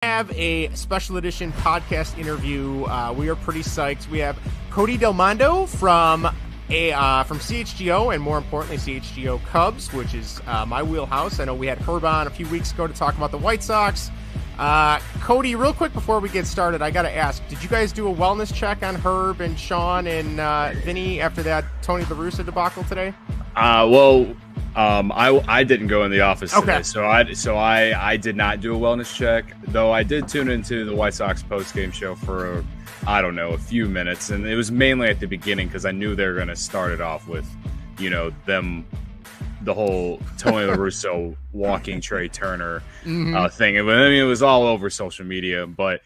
Have a special edition podcast interview. We are pretty psyched. We have Cody Del Mondo from CHGO, and more importantly, CHGO Cubs, which is my wheelhouse. I know we had Herb on a few weeks ago to talk about the White Sox. Cody, real quick before we get started, I got to ask, did you guys do a wellness check on Herb and Sean and Vinny after that Tony La Russa debacle today? I didn't go in the office today, so I did not do a wellness check, though I did tune into the White Sox post-game show for, a few minutes, and it was mainly at the beginning because I knew they were going to start it off with, the whole Tony La Russa walking Trey Turner thing. It was all over social media, but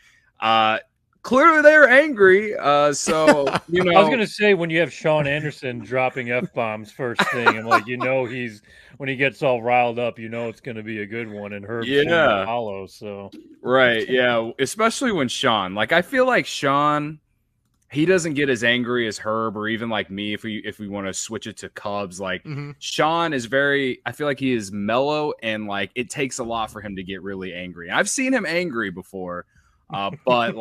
clearly they're angry. I was going to say, when you have Sean Anderson dropping F-bombs first thing, and when he gets all riled up, it's going to be a good one. And Herb's hollow. So right, yeah, especially when Sean. I feel like Sean, he doesn't get as angry as Herb or even like me. If we want to switch it to Cubs, Sean is I feel like he is mellow, and it takes a lot for him to get really angry. I've seen him angry before, but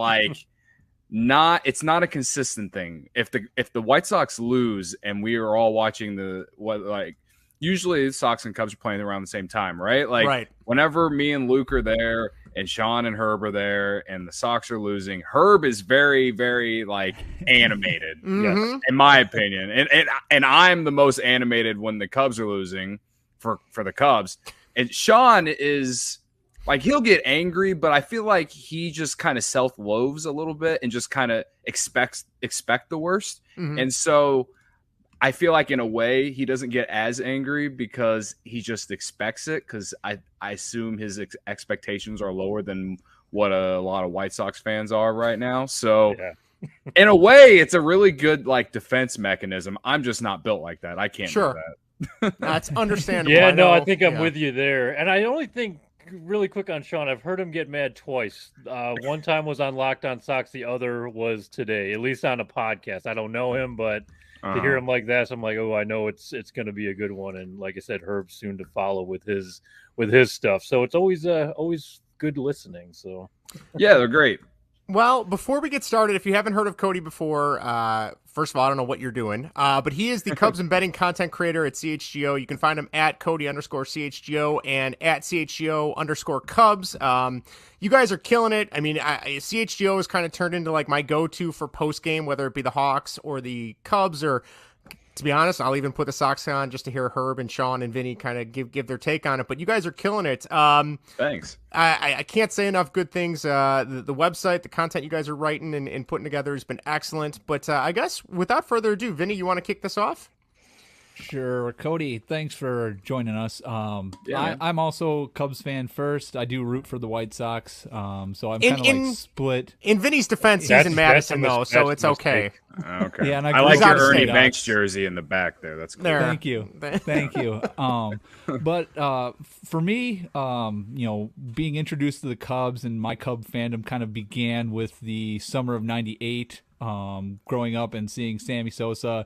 it's not a consistent thing. If the White Sox lose and we are all watching usually the Sox and Cubs are playing around the same time, right? Right. Whenever me and Luke are there and Sean and Herb are there and the Sox are losing, Herb is very, very animated, yes, in my opinion. And I'm the most animated when the Cubs are losing for the Cubs. And Sean is he'll get angry, but I feel like he just kind of self-loathes a little bit and just kind of expect the worst. And so I feel like in a way he doesn't get as angry because he just expects it, because I assume his expectations are lower than what a lot of White Sox fans are right now. So in a way, it's a really good defense mechanism. I'm just not built like that. I can't do that. That's understandable. Yeah, I think I'm with you there. And I only think, really quick on Sean, I've heard him get mad twice. One time was on Locked On Sox, the other was today, at least on a podcast. I don't know him, but to hear him like that, so I'm like, oh, I know it's going to be a good one. And like I said, Herb's soon to follow with his stuff. So it's always good listening. So yeah, they're great. Well, before we get started, if you haven't heard of Cody before, first of all, I don't know what you're doing, but he is the Cubs and betting content creator at CHGO. You can find him at Cody_CHGO and at CHGO_Cubs. You guys are killing it. I mean, CHGO has kind of turned into my go-to for post-game, whether it be the Hawks or the Cubs, or to be honest, I'll even put the Sox on just to hear Herb and Sean and Vinny kind of give their take on it. But you guys are killing it. Thanks. I can't say enough good things. The website, the content you guys are writing and putting together has been excellent. But I guess without further ado, Vinny, you want to kick this off? Sure. Cody, thanks for joining us. I'm also a Cubs fan first. I do root for the White Sox, so I'm kind of split. In Vinny's defense, he's in Madison, though, so it's okay. Okay. Yeah, and I like your Ernie Banks jersey in the back there. That's cool. Thank you. Thank you. But for me, being introduced to the Cubs and my Cub fandom kind of began with the summer of '98. Growing up and seeing Sammy Sosa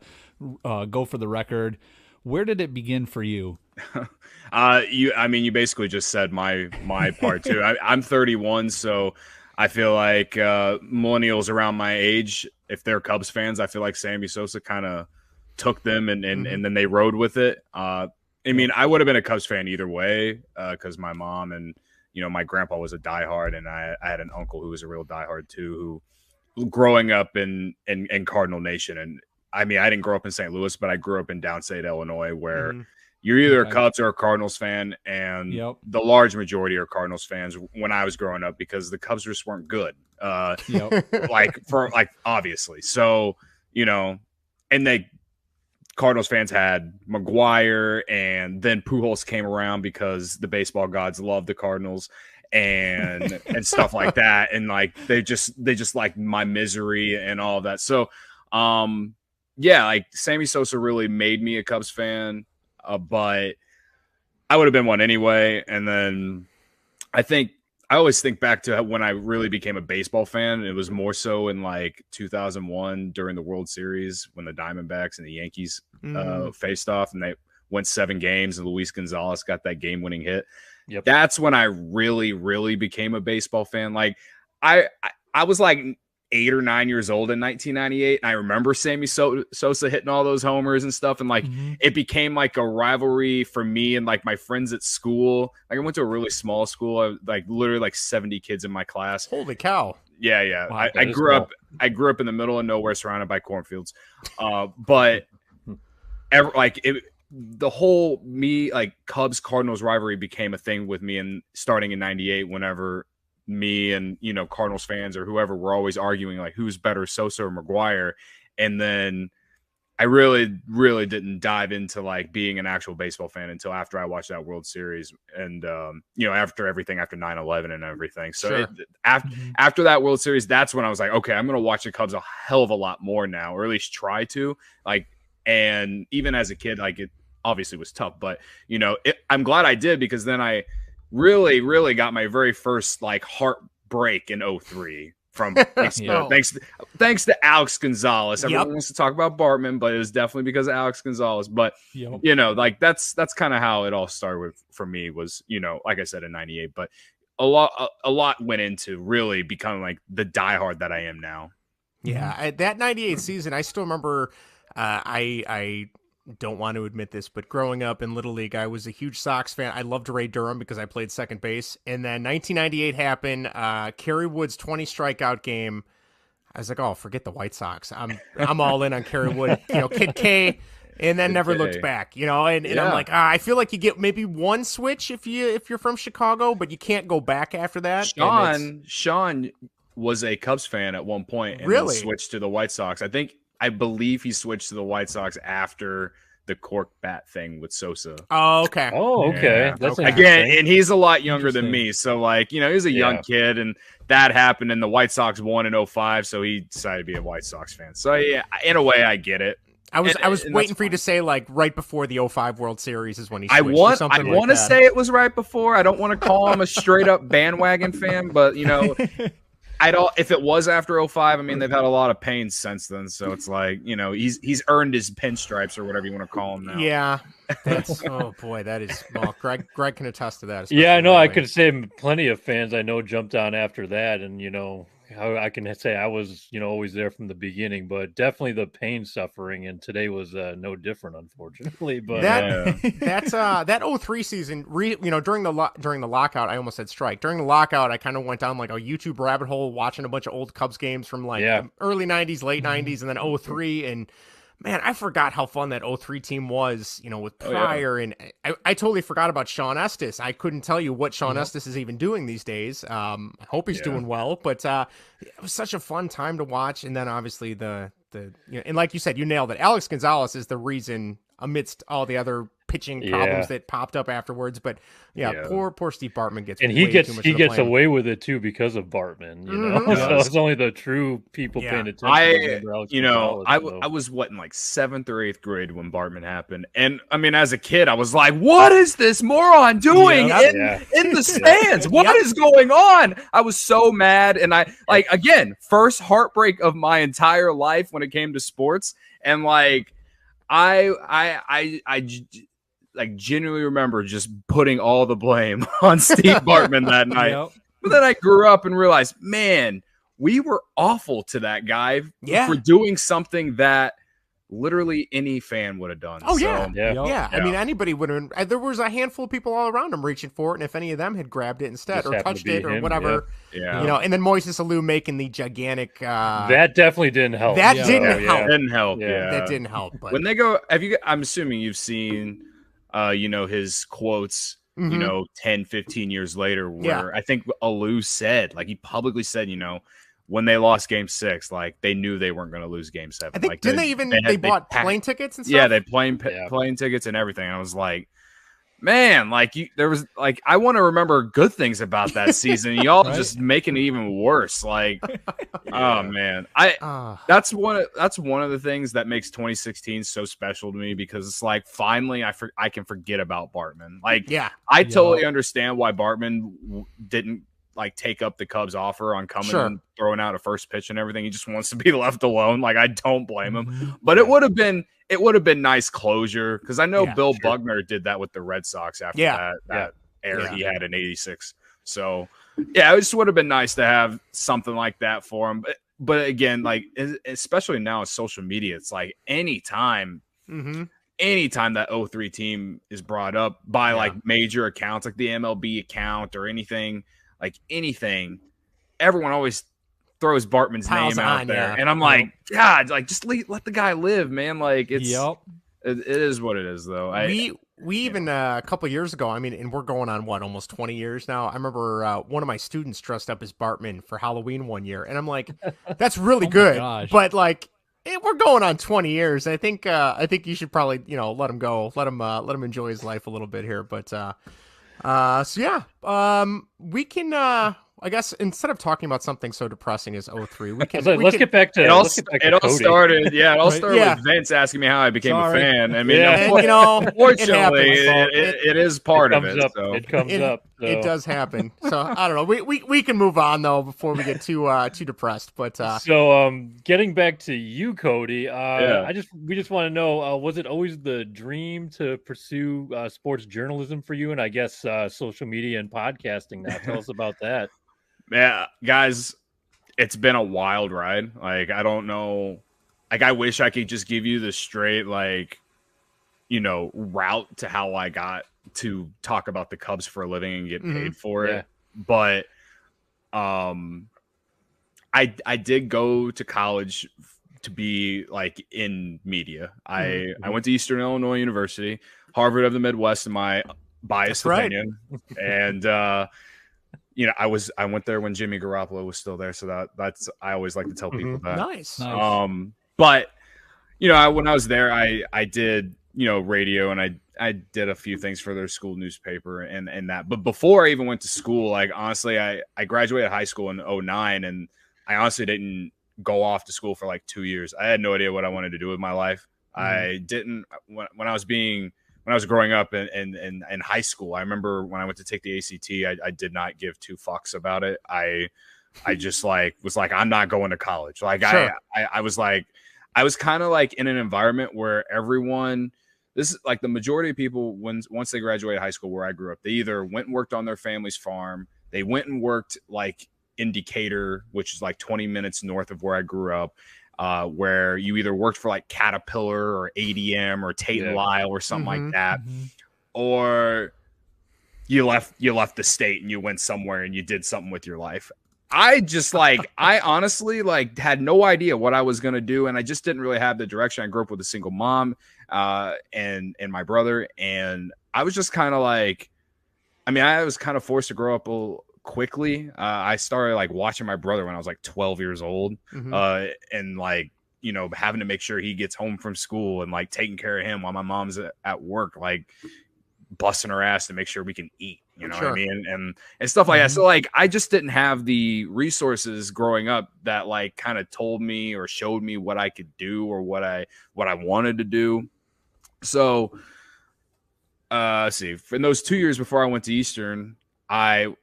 go for the record. Where did it begin for you? You basically just said my part too. I'm 31, so I feel like millennials around my age, if they're Cubs fans, I feel like Sammy Sosa kind of took them and then they rode with it. I would have been a Cubs fan either way because my mom and my grandpa was a diehard, and I had an uncle who was a real diehard too, who growing up in Cardinal Nation. And I didn't grow up in St. Louis, but I grew up in downstate Illinois, where you're either a Cubs or a Cardinals fan, and the large majority are Cardinals fans when I was growing up, because the Cubs just weren't good. Obviously. So, and Cardinals fans had McGuire, and then Pujols came around because the baseball gods love the Cardinals and stuff like that, and they just like my misery and all of that. So Sammy Sosa really made me a Cubs fan, but I would have been one anyway. And then I always think back to when I really became a baseball fan. It was more so in 2001 during the World Series, when the Diamondbacks and the Yankees faced off, and they went 7 games and Luis Gonzalez got that game-winning hit. Yep. That's when I really, really became a baseball fan. Like I was like 8 or 9 years old in 1998, and I remember Sammy Sosa hitting all those homers and stuff, and like it became like a rivalry for me and like my friends at school. Like I went to a really small school, like literally like 70 kids in my class. Holy cow! Yeah. Wow, I grew up. I grew up in the middle of nowhere, surrounded by cornfields. But the whole Cubs Cardinals rivalry became a thing with me, and starting in '98, whenever me and Cardinals fans or whoever were always arguing like who's better, Sosa or McGuire, and then I really didn't dive into like being an actual baseball fan until after I watched that World Series and after everything after 9/11 and everything. So after that World Series, that's when I was like, okay, I'm gonna watch the Cubs a hell of a lot more now, or at least try to. And even as a kid, like it obviously was tough, but I'm glad I did, because then I really got my very first like heartbreak in 2003 from thanks to Alex Gonzalez. Everyone wants to talk about Bartman, but it was definitely because of Alex Gonzalez. But that's kind of how it all started for me, was like I said, in '98. But a lot went into really becoming like the diehard that I am now. Yeah, that '98 season, I still remember. I don't want to admit this, but growing up in Little League, I was a huge Sox fan. I loved Ray Durham because I played second base. And then 1998 happened, Kerry Wood's 20 strikeout game. I was like, oh, forget the White Sox. I'm all in on Kerry Wood, Kid K, and then never looked back, and I'm like, I feel like you get maybe one switch if you're from Chicago, but you can't go back after that. Sean was a Cubs fan at one point and then switched to the White Sox. I believe he switched to the White Sox after the cork bat thing with Sosa. Oh, okay. Yeah. That's again, and he's a lot younger than me. So like, he was a young kid, and that happened, and the White Sox won in 2005. So he decided to be a White Sox fan. So yeah, in a way I get it. I was waiting for you to say like right before the 2005 World Series is when he switched. I want to say it was right before. I don't want to call him a straight up bandwagon fan, but if it was after 2005, I mean, they've had a lot of pain since then. So it's like, he's earned his pinstripes or whatever you want to call him now. Yeah. That's, oh boy, that is, well, Greg can attest to that. Yeah, I know. I could say plenty of fans I know jumped on after that. And, I can say I was, always there from the beginning, but definitely the pain suffering. And today was no different, unfortunately. But that 2003 season, during the lockout, I almost said strike. During the lockout, I kind of went down like a YouTube rabbit hole watching a bunch of old Cubs games from like the early 90s, late 90s, and then 2003. And man, I forgot how fun that 2003 team was, with Pryor. And I totally forgot about Sean Estes. I couldn't tell you what Sean Estes is even doing these days. I hope he's doing well, but it was such a fun time to watch. And then obviously and like you said, you nailed it. Alex Gonzalez is the reason amidst all the the pitching problems that popped up afterwards. But poor Steve Bartman gets, and he gets away with it too because of Bartman, so it's only the true people paying attention. I was in like 7th or 8th grade when Bartman happened, and I mean, as a kid, I was like, "What is this moron doing in the stands? What is going on?" I was so mad, and again, first heartbreak of my entire life when it came to sports, and like I genuinely remember just putting all the blame on Steve Bartman that night. But then I grew up and realized, man, we were awful to that guy for doing something that literally any fan would have done. Oh, yeah. I mean, anybody would have. There was a handful of people all around him reaching for it, and if any of them had grabbed it instead or touched it or whatever, and then Moises Alou making the gigantic. That definitely didn't help. That didn't help. Didn't help. Yeah. That didn't help. But when they go, I'm assuming you've seen, his quotes. 10, 15 years later, where I think Alou said, like, he publicly said, when they lost Game 6, like, they knew they weren't going to lose Game 7. I think, like, they bought plane tickets and stuff? Yeah, they plane tickets and everything. And I was like, man, like, I want to remember good things about that season. Y'all just making it even worse. Like, oh man, that's one of the things that makes 2016 so special to me, because it's like finally I can forget about Bartman. Like, I totally understand why Bartman didn't like take up the Cubs offer on coming and throwing out a first pitch and everything. He just wants to be left alone. Like, I don't blame him, but it would have been nice closure, because I know Bill Buckner did that with the Red Sox after that air he had in '86. So, yeah, it just would have been nice to have something like that for him. But again, like, especially now with social media, it's like anytime that 03 team is brought up by like major accounts, like the MLB account or anything, everyone always throws Bartman's name out there. And I'm like, God, like, just let the guy live, man. Like, it's it is what it is, though. We even a couple of years ago, I mean, and we're going on almost 20 years now. I remember one of my students dressed up as Bartman for Halloween one year, and I'm like, that's really good, but like, we're going on 20 years. I think you should probably let him go, let him enjoy his life a little bit here. But we can. I guess instead of talking about something so depressing as 03, we can. Let's get back to it all started. Yeah, it all started with Vince asking me how I became a fan. I mean, unfortunately, it is part of it. So. It comes up. So. It does happen. So I don't know. We can move on though before we get too depressed. But so getting back to you, Cody. We just want to know: was it always the dream to pursue sports journalism for you? And I guess social media and podcasting. Now, tell us about that. Yeah, guys, it's been a wild ride. Like, I don't know. Like, I wish I could just give you the straight, like, route to how I got to talk about the Cubs for a living and get paid for it. But I did go to college to be, like, in media. I went to Eastern Illinois University, Harvard of the Midwest, in my biased opinion. And, I went there when Jimmy Garoppolo was still there, so that's I always like to tell people that. Nice. But when I was there, I did radio, and I did a few things for their school newspaper and that. But before I even went to school, like, honestly, I graduated high school in 2009, and I honestly didn't go off to school for like 2 years. I had no idea what I wanted to do with my life. I didn't when I was growing up in high school. I remember when I went to take the ACT, I did not give two fucks about it. I just was like, I'm not going to college. Like, sure. I was kind of like in an environment where everyone, this is like the majority of people, once they graduated high school where I grew up, they either went and worked on their family's farm. They went and worked like in Decatur, which is like 20 minutes north of where I grew up. Where you either worked for like Caterpillar or ADM or Tate and Lyle or something like that, or you left the state and you went somewhere and you did something with your life. I honestly had no idea what I was gonna do, and I just didn't really have the direction. I grew up with a single mom, and my brother, and I was just kind of like, I was kind of forced to grow up quickly. I started like watching my brother when I was like 12 years old, and like, having to make sure he gets home from school and like taking care of him while my mom's at work, like busting her ass to make sure we can eat, what I mean? And stuff like that. So like, I just didn't have the resources growing up that like kind of told me or showed me what I could do or what I wanted to do. So let's see, in those 2 years before I went to Eastern, I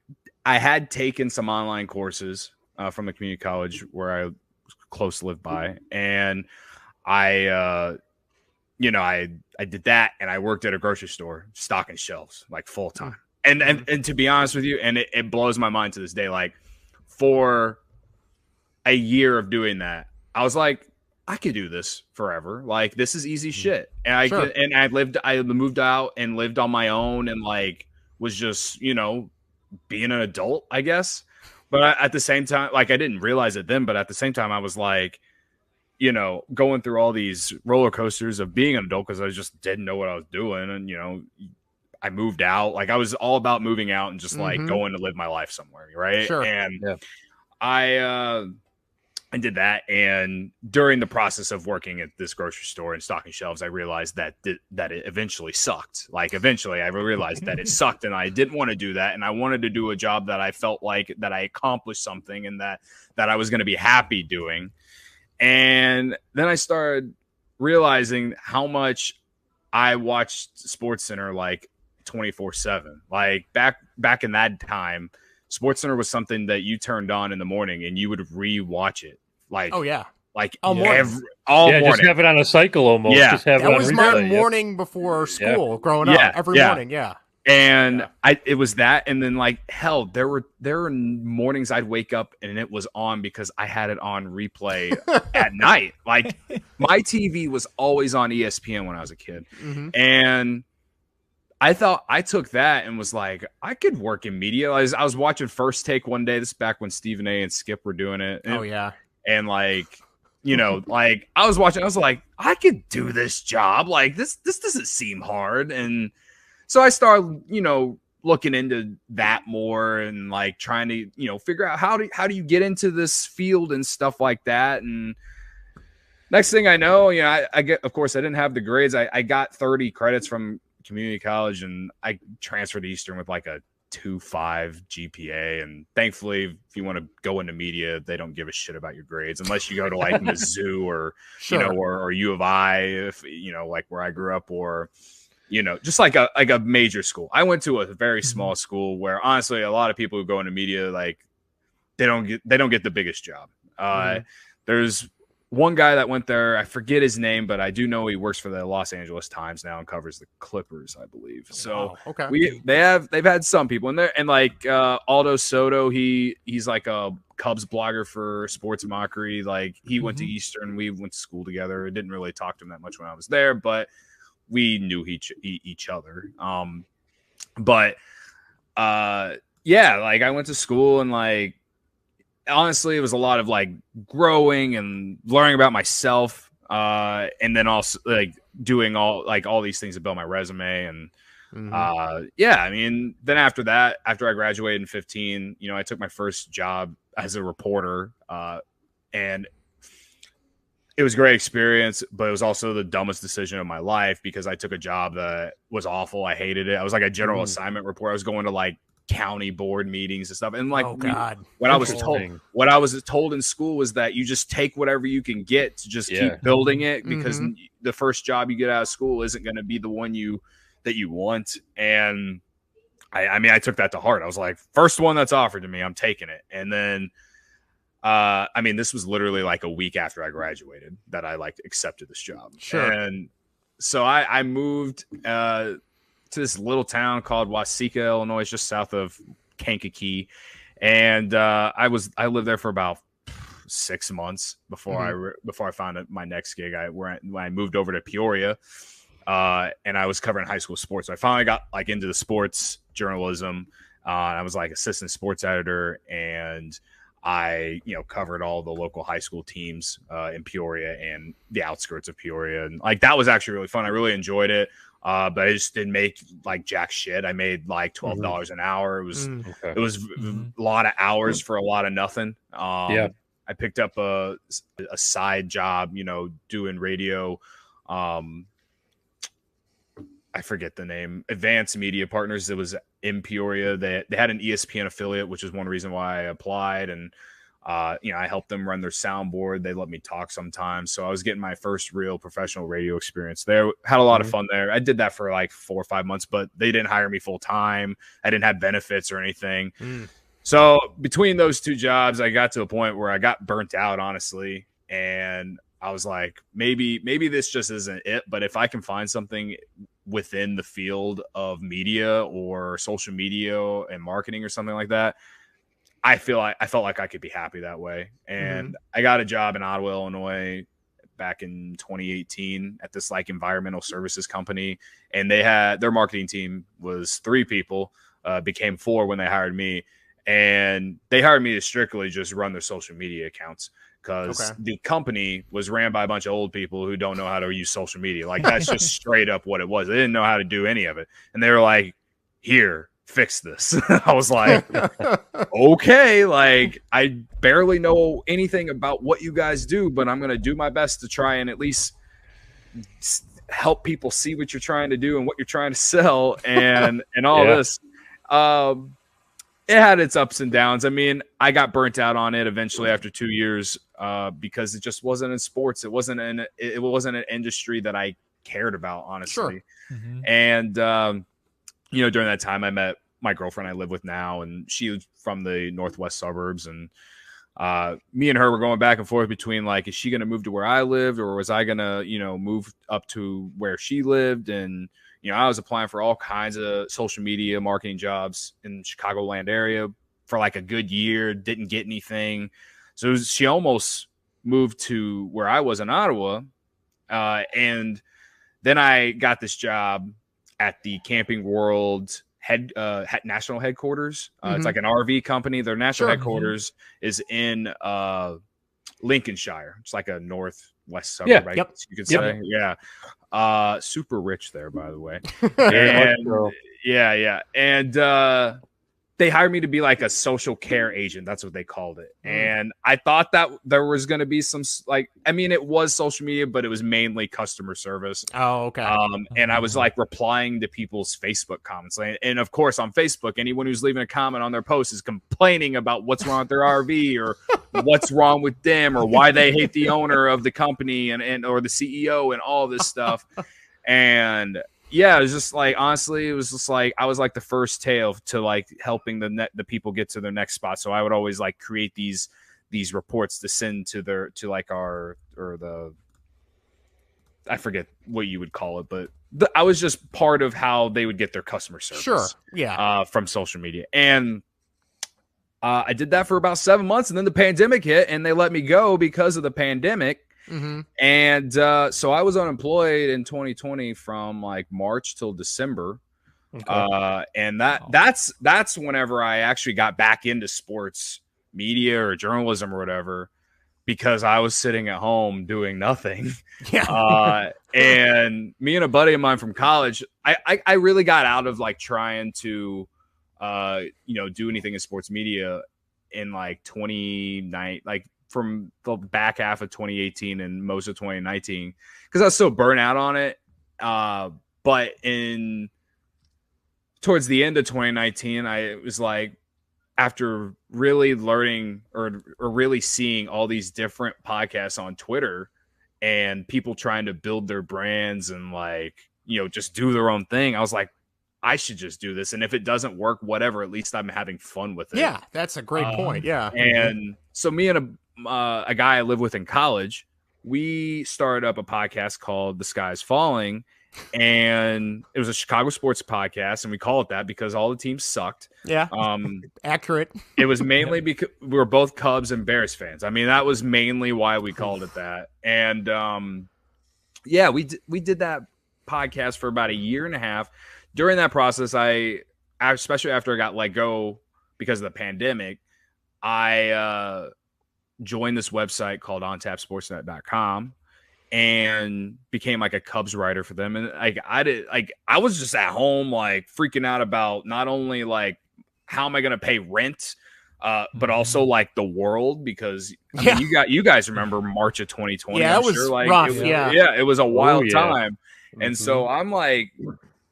had taken some online courses from the community college where I was close to live by. And I did that, and I worked at a grocery store stocking shelves like full time. And to be honest with you, and it blows my mind to this day, like for a year of doing that, I was like, I could do this forever. Like, this is easy shit. And I moved out and lived on my own and like was just, being an adult, I guess. But at the same time, like, I didn't realize it then, but at the same time I was like, going through all these roller coasters of being an adult because I just didn't know what I was doing. And, I moved out. Like, I was all about moving out and just like going to live my life somewhere. Right. Sure. And I did that. And during the process of working at this grocery store and stocking shelves, I realized that it eventually sucked. Like, eventually I realized that it sucked and I didn't want to do that. And I wanted to do a job that I felt like that I accomplished something and that I was going to be happy doing. And then I started realizing how much I watched SportsCenter like 24/7. Like back in that time, SportsCenter was something that you turned on in the morning and you would re-watch it. Like, oh yeah, like all morning. Just have it on a cycle almost. Yeah, just have that was my morning before school growing up every morning. Yeah. And it was that, and then like hell, there were mornings I'd wake up and it was on because I had it on replay at night. Like my TV was always on ESPN when I was a kid, and I thought I took that and was like, I could work in media. I was watching First Take one day. This is back when Stephen A. and Skip were doing it. And, and like, you know, like I was watching, I was like, I could do this job. Like this doesn't seem hard. And so I started, you know, looking into that more and like trying to, you know, figure out how do you get into this field and stuff like that. And next thing I know, you know, I get, of course I didn't have the grades. I got 30 credits from community college and I transferred to Eastern with like a 2.5 GPA. And thankfully, if you want to go into media, they don't give a shit about your grades unless you go to like Mizzou or, you know, or U of I, if, you know, like where I grew up, or, you know, just like a major school. I went to a very small school where honestly, a lot of people who go into media, like they don't get the biggest job. There's one guy that went there. I forget his name, but I do know he works for the Los Angeles Times now and covers the Clippers, I believe. So they've had some people in there, and like Aldo Soto, he's like a Cubs blogger for Sports Mockery. Like he went to Eastern. We went to school together. I didn't really talk to him that much when I was there, but we knew each other. Yeah, like I went to school and like honestly, it was a lot of like growing and learning about myself, and then also like doing all these things to build my resume. And yeah, I mean, then after that, after I graduated in 2015, you know, I took my first job as a reporter, and it was a great experience, but it was also the dumbest decision of my life because I took a job that was awful. I hated it. I was like a general assignment reporter. I was going to like county board meetings and stuff. And like, what I was told in school was that you just take whatever you can get to just keep building it, because the first job you get out of school isn't going to be the one that you want. And I mean, I took that to heart. I was like, first one that's offered to me, I'm taking it. And then, I mean, this was literally like a week after I graduated that I like accepted this job. Sure. And so I moved to this little town called Waseca, Illinois, just south of Kankakee. And I lived there for about 6 months before I found my next gig. When I moved over to Peoria, and I was covering high school sports. So I finally got like into the sports journalism. I was like assistant sports editor, and I, you know, covered all the local high school teams in Peoria and the outskirts of Peoria. And like, that was actually really fun. I really enjoyed it. But I just didn't make like jack shit. I made like $12 an hour. It was a lot of hours for a lot of nothing. I picked up a side job, you know, doing radio. I forget the name, Advanced Media Partners. It was in Peoria. They had an ESPN affiliate, which is one reason why I applied. And, you know, I helped them run their soundboard. They let me talk sometimes. So I was getting my first real professional radio experience there. Had a lot of fun there. I did that for like 4 or 5 months, but they didn't hire me full time. I didn't have benefits or anything. So between those two jobs, I got to a point where I got burnt out, honestly. And I was like, maybe this just isn't it. But if I can find something within the field of media or social media and marketing or something like that, I felt like I could be happy that way. And I got a job in Ottawa, Illinois back in 2018 at this like environmental services company. And they had, their marketing team was 3 people, became 4 when they hired me. And they hired me to strictly just run their social media accounts, because the company was ran by a bunch of old people who don't know how to use social media. Like, that's just straight up what it was. They didn't know how to do any of it. And they were like, here, fix this. I was like, okay, like, I barely know anything about what you guys do, but I'm going to do my best to try and at least help people see what you're trying to do and what you're trying to sell and all this. It had its ups and downs. I mean, I got burnt out on it eventually after 2 years because it just wasn't in sports. It wasn't an industry that I cared about, honestly. Sure. And, you know, during that time I met my girlfriend I live with now, and she was from the northwest suburbs. And me and her were going back and forth between like, is she going to move to where I lived, or was I going to, you know, move up to where she lived? And, I was applying for all kinds of social media marketing jobs in the Chicagoland area for like a good year, didn't get anything. So she almost moved to where I was in Ottawa. And then I got this job at the Camping World national headquarters. It's like an RV company. Their national headquarters is in Lincolnshire. It's like a northwest suburb, I guess you could say. Yeah. Super rich there, by the way. And and they hired me to be like a social care agent. That's what they called it. And I thought that there was going to be some, like, I mean, it was social media, but it was mainly customer service. Oh, okay. And I was like replying to people's Facebook comments. And of course, on Facebook, anyone who's leaving a comment on their post is complaining about what's wrong with their RV or what's wrong with them or why they hate the owner of the company and or the CEO and all this stuff. And yeah, it was just like, honestly, it was just like I was like the first tail to like helping the people get to their next spot. So I would always like create these reports to send to I forget what you would call it, but I was just part of how they would get their customer service. Sure. Yeah. From social media. And I did that for about 7 months, and then the pandemic hit and they let me go because of the pandemic. And so I was unemployed in 2020 from like March till December. And that's whenever I actually got back into sports media or journalism or whatever, because I was sitting at home doing nothing. And me and a buddy of mine from college, I really got out of like trying to do anything in sports media in like 2019, like from the back half of 2018 and most of 2019, because I was so burnt out on it. But towards the end of 2019, I was like, after really learning or really seeing all these different podcasts on Twitter and people trying to build their brands and like, just do their own thing, I was like, I should just do this. And if it doesn't work, whatever, at least I'm having fun with it. Yeah, that's a great point. Yeah. And so me and a guy I live with in college, we started up a podcast called The Sky is Falling, and it was a Chicago sports podcast, and we call it that because all the teams sucked. Yeah. Accurate. It was mainly because we were both Cubs and Bears fans. I mean, that was mainly why we called it that. And we did that podcast for about a year and a half. During that process, especially after I got let go because of the pandemic, I joined this website called ontapsportsnet.com and became like a Cubs writer for them. And I was just at home, like freaking out about not only like, how am I going to pay rent, but also like the world, because I mean, you guys remember March of 2020. Yeah, it was rough. It was a wild time. And so I'm like,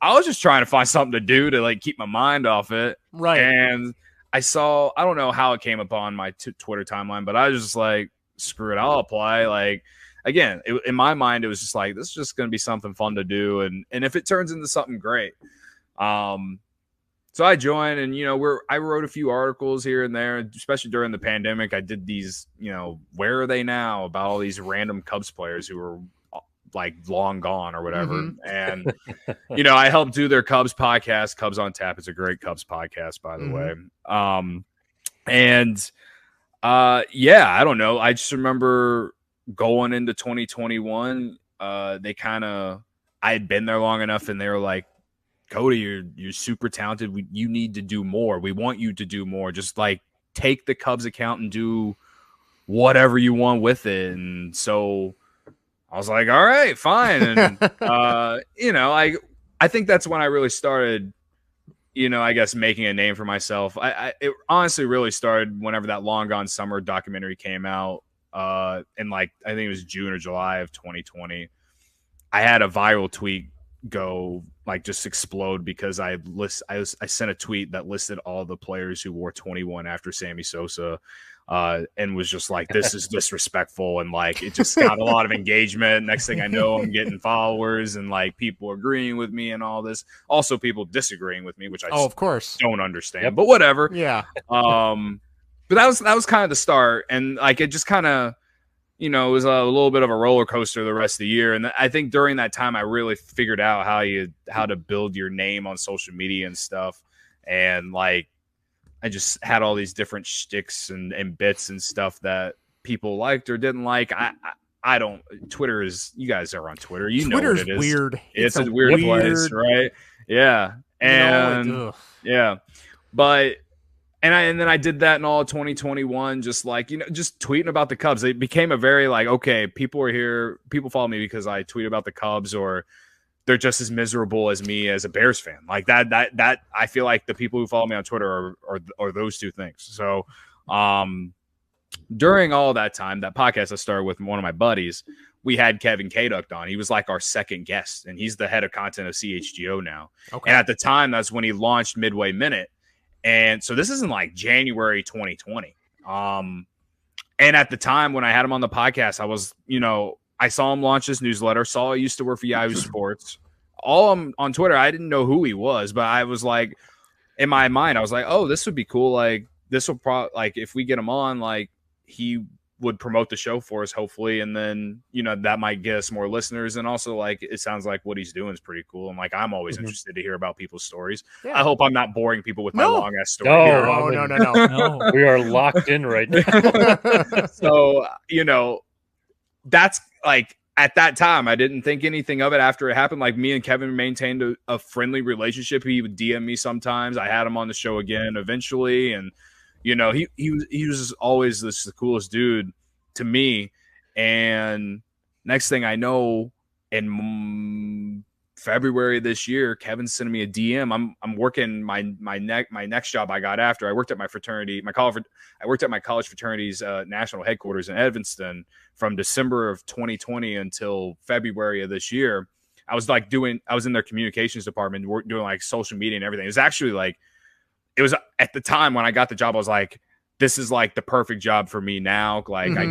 I was just trying to find something to do to like keep my mind off it. Right. And I don't know how it came upon my Twitter timeline, but I was just like, screw it, I'll apply. Like, again, in my mind, it was just like, this is just going to be something fun to do. And if it turns into something great. So I joined, and, I wrote a few articles here and there, especially during the pandemic. I did these, where are they now, about all these random Cubs players who were like long gone or whatever. And, I helped do their Cubs podcast, Cubs on Tap. It's a great Cubs podcast, by the way. I don't know. I just remember going into 2021, I had been there long enough, and they were like, Cody, you're super talented. You need to do more. We want you to do more. Just like take the Cubs account and do whatever you want with it. And so I was like, all right, fine. And, I think that's when I really started, I guess making a name for myself. It honestly really started whenever that Long Gone Summer documentary came out in like, I think it was June or July of 2020. I had a viral tweet go like just explode because I sent a tweet that listed all the players who wore 21 after Sammy Sosa, and was just like, this is disrespectful, and like it just got a lot of engagement. Next thing I know, I'm getting followers and like people agreeing with me and all this. Also, people disagreeing with me, which I of course don't understand, but whatever. Yeah. But that was kind of the start, and like it just kind of, it was a little bit of a roller coaster the rest of the year. And I think during that time, I really figured out how to build your name on social media and stuff. And like, I just had all these different shticks and bits and stuff that people liked or didn't like. I don't. Twitter is. You guys are on Twitter. Twitter's know what it is. Weird. It's a weird place, right? Yeah, and yeah, but and then I did that in all of 2021, just like just tweeting about the Cubs. It became a very like, okay, people are here. People follow me because I tweet about the Cubs, or they're just as miserable as me as a Bears fan. Like that I feel like the people who follow me on Twitter are those two things. So during all that time, that podcast I started with one of my buddies, we had Kevin Kaduct on. He was like our second guest, and he's the head of content of CHGO now. Okay. And at the time, that's when he launched Midway Minute. And so this is in like January 2020. And at the time when I had him on the podcast, I was, I saw him launch this newsletter, saw he used to work for Yahoo Sports. All on Twitter, I didn't know who he was, but I was like, in my mind, I was like, oh, this would be cool. Like, this will probably, like, if we get him on, like, he would promote the show for us, hopefully. And then, that might get us more listeners. And also, like, it sounds like what he's doing is pretty cool. And, like, I'm always interested to hear about people's stories. Yeah. I hope I'm not boring people with my long-ass story. No. We are locked in right now. So, that's, like, at that time, I didn't think anything of it after it happened. Like, me and Kevin maintained a friendly relationship. He would DM me sometimes. I had him on the show again eventually. And, he was always the coolest dude to me. And next thing I know, in February this year, Kevin's sending me a DM. I'm working my next job I got after. I worked at my fraternity, I worked at my college fraternity's national headquarters in Evanston from December of 2020 until February of this year. I was in their communications department, doing like social media and everything. It was actually like, it was at the time when I got the job, I was like, this is like the perfect job for me now. Like I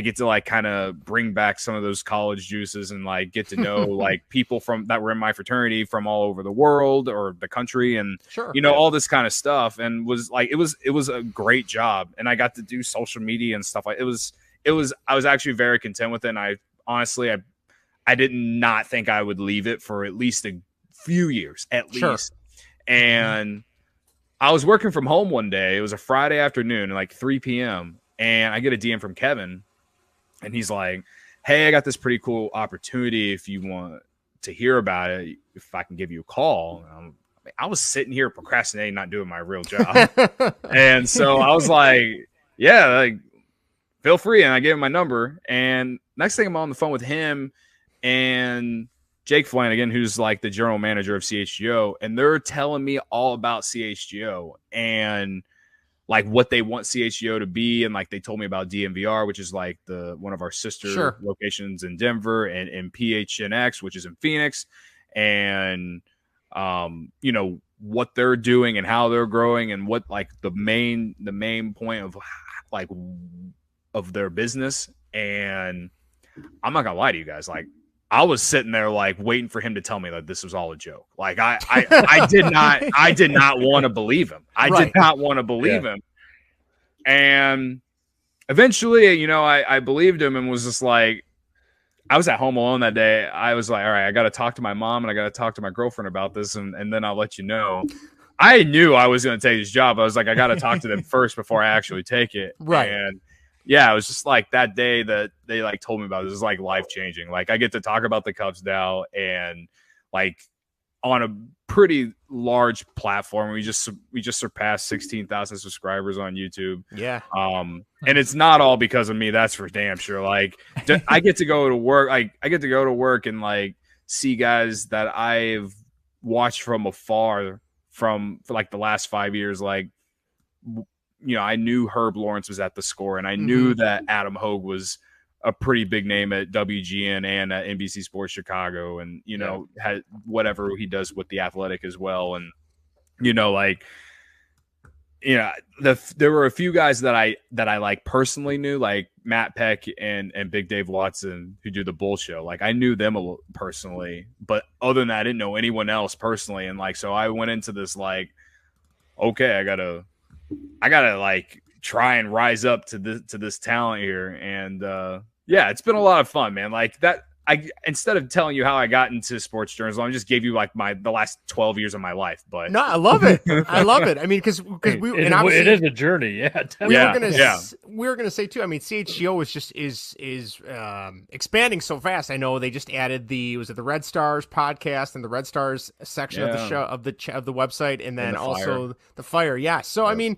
get to like kind of bring back some of those college juices and like get to know like people that were in my fraternity from all over the world or the country and all this kind of stuff. And was like, it was a great job. And I got to do social media and stuff. Like I was actually very content with it. And I honestly, I did not think I would leave it for at least a few years at least. And I was working from home one day. It was a Friday afternoon, like 3 p.m. And I get a DM from Kevin. And he's like, hey, I got this pretty cool opportunity. If you want to hear about it, if I can give you a call. I was sitting here procrastinating, not doing my real job. And so I was like, yeah, like, feel free. And I gave him my number. And next thing I'm on the phone with him and Jake Flanagan, who's like the general manager of CHGO, and they're telling me all about CHGO and like what they want CHGO to be. And like they told me about DMVR, which is like one of our sister locations in Denver, and PHNX, which is in Phoenix, and what they're doing and how they're growing and what like the main point of like of their business. And I'm not gonna lie to you guys, like I was sitting there like waiting for him to tell me that this was all a joke. Like I did not want to believe him. I did not want to believe him. And eventually, I believed him and was just like, I was at home alone that day. I was like, all right, I got to talk to my mom and I got to talk to my girlfriend about this. And then I'll let you know. I knew I was going to take this job. I was like, I got to talk to them first before I actually take it. Right. And yeah, it was just like that day that they like told me about. This is like life changing. Like I get to talk about the Cubs now, and like on a pretty large platform. We just surpassed 16,000 subscribers on YouTube. Yeah. And it's not all because of me. That's for damn sure. Like I get to go to work. I get to go to work and like see guys that I've watched from afar for like the last 5 years. Like, I knew Herb Lawrence was at the Score, and I knew that Adam Hogue was a pretty big name at WGN and at NBC Sports Chicago, and had whatever he does with the Athletic as well. And there were a few guys that I like personally knew, like Matt Peck and Big Dave Watson, who do the Bull Show. Like I knew them personally, but other than that, I didn't know anyone else personally. And like, so I went into this like, okay, I gotta like try and rise up to this talent here. And yeah, it's been a lot of fun, man. Like that. Instead of telling you how I got into sports journalism, I just gave you like the last 12 years of my life. But no, I love it. I love it. I mean, because it is a journey. Yeah, we were gonna say too. I mean, CHGO is expanding so fast. I know they just added the Red Stars podcast and the Red Stars section of the show of the website, and then also the Fire. Yeah. So I mean,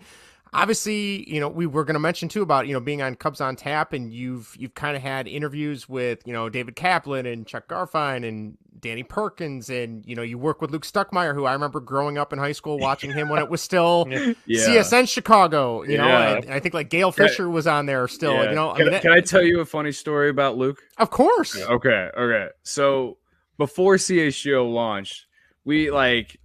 obviously, we were going to mention too about, being on Cubs on Tap, and you've kind of had interviews with, David Kaplan and Chuck Garfien and Danny Perkins, and, you work with Luke Stuckmeyer, who I remember growing up in high school watching him when it was still CSN Chicago, and I think like Gail Fisher was on there still, Can I tell you a funny story about Luke? Of course. Okay. So before CHGO launched, we like